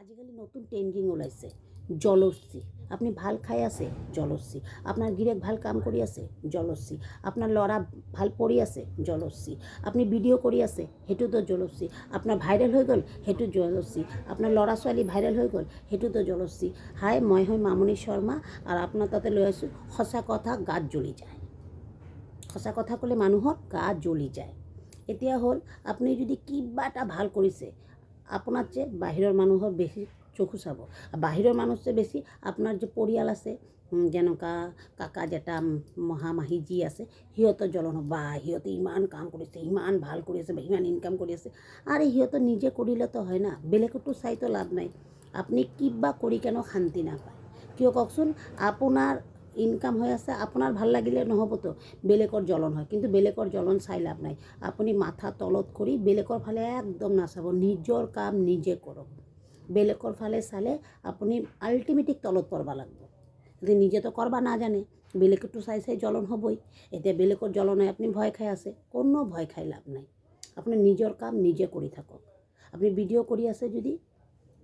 আজিকালি নতুন ট্ৰেণ্ডিং ওলাইছে জলচি। আপুনি ভাল খাই আছে জলচি, আপোনাৰ গিৰেক ভাল কাম কৰি আছে জলচি, আপোনাৰ ল'ৰা ভাল পঢ়ি আছে জলচি, আপুনি ভিডিঅ' কৰি আছে সেইটোতো জলচি, আপোনাৰ ভাইৰেল হৈ গ'ল সেইটো জলচি, আপোনাৰ ল'ৰা ছোৱালী ভাইৰেল হৈ গ'ল সেইটোতো জলচি। হাই, মই হয় মামনি শৰ্মা আৰু আপোনাৰ তাতে লৈ আছোঁ সঁচা কথা গাত জ্বলি যায়। সঁচা কথা ক'লে মানুহৰ গাত জ্বলি যায়। এতিয়া হ'ল আপুনি যদি কিবা এটা ভাল কৰিছে, আপোনাৰ যে বাহিৰৰ মানুহৰ বেছি চকু চাব। বাহিৰৰ মানুহতকৈ বেছি আপোনাৰ যে পৰিয়াল আছে, যেনেকুৱা কাকা জেঠা মহামাহী যি আছে, সিহঁতৰ জ্বলন হ'ব। বা সিহঁতে ইমান কাম কৰিছে, ইমান ভাল কৰি আছে, ইমান ইনকাম কৰি আছে। আৰে সিহঁতে নিজে কৰিলেতো হয় না, বেলেগতো চাইতো লাভ নাই। আপুনি কিবা কৰি কেনেও শান্তি নাপায়। কিয় কওকচোন? আপোনাৰ ইনকাম হৈ আছে, আপোনাৰ ভাল লাগিলে নহ'বতো, বেলেগৰ জ্বলন হয়। কিন্তু বেলেগৰ জ্বলন চাই লাভ নাই। আপুনি মাথা তলত কৰি বেলেগৰ ফালে একদম নাচাব, নিজৰ কাম নিজে কৰক। বেলেগৰ ফালে চালে আপুনি আল্টিমেটিক তলত পৰব লাগিব। যদি নিজেতো কৰবা নাজানে, বেলেগতো চাই চাই জ্বলন হ'বই। এতিয়া বেলেগৰ জ্বলন হয়, আপুনি ভয় খাই আছে, কোনো ভয় খাই লাভ নাই। আপুনি নিজৰ কাম নিজে কৰি থাকক। আপুনি ভিডিঅ' কৰি আছে যদি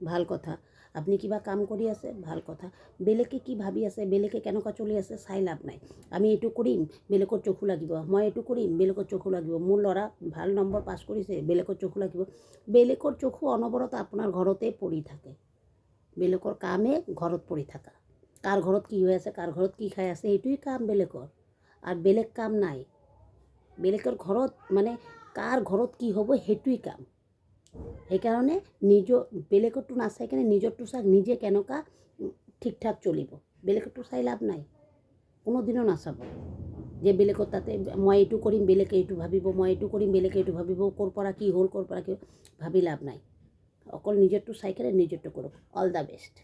ভাল কথা, আপুনি কিবা কাম কৰি আছে ভাল কথা। বেলেগে কি ভাবি আছে, বেলেগে কেনেকুৱা চলি আছে চাই লাভ নাই। আমি এইটো কৰিম, বেলেগৰ চকু লাগিব, মই এইটো কৰিম, বেলেগৰ চকু লাগিব, মোৰ ল'ৰা ভাল নম্বৰ পাছ কৰিছে, বেলেগৰ চকু লাগিব। বেলেগৰ চকু অনবৰত আপোনাৰ ঘৰতে পৰি থাকে। বেলেগৰ কামে ঘৰত পৰি থকা। কাৰ ঘৰত কি হৈ আছে, কাৰ ঘৰত কি খাই আছে, এইটোৱেই কাম বেলেগৰ। আৰু বেলেগ কাম নাই। বেলেগৰ ঘৰত মানে কাৰ ঘৰত কি হ'ব সেইটোৱেই কাম। সেইকাৰণে নিজৰ বেলেগৰটো নাচাই কিনে নিজৰটো চাওক, নিজে কেনেকুৱা ঠিক ঠাক চলিব। বেলেগৰটো চাই লাভ নাই, কোনোদিনো নাচাব যে বেলেগৰ তাতে মই এইটো কৰিম বেলেগে এইটো ভাবিব, মই এইটো কৰিম বেলেগে এইটো ভাবিব, ক'ৰ পৰা কি হ'ল, ক'ৰ পৰা কি ভাবি লাভ নাই। অকল নিজৰটো চাই কিনে নিজৰটো কৰক। All the best.